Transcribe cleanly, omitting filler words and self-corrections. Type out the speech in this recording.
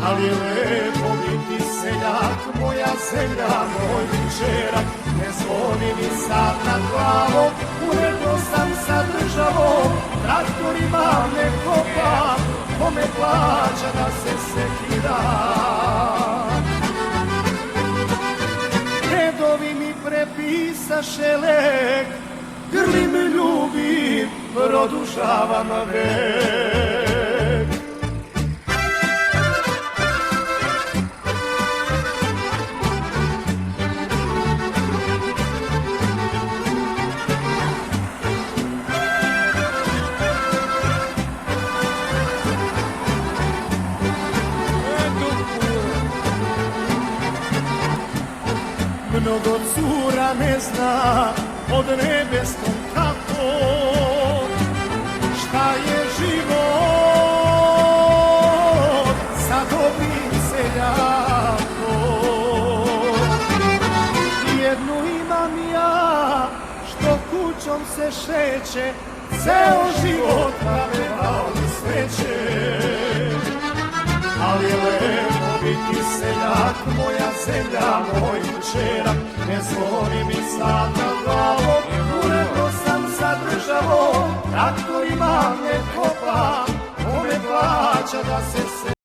ali je lepo biti seljak, moja zemlja, moj večerak. Ne zvoni mi sad nad glavom, uredno sam sa državom, traktorima ne kopam, kome plaća da se sekiram. Redovi mi prepisaše lek, grli me ljubim, produžavam vek. Mnogo cura ne zna pod nebeskom kapom šta je život sa dobrim seljakom. Jednu imam ja što kućom se šeće, ceo život napevao mi sreće. Ali je lepo biti seljak, moja zemlja, moj večerak. Ne zvoni mi sad nad glavom, uredno sam sa državom, traktorima ne kopam, kome plaća da se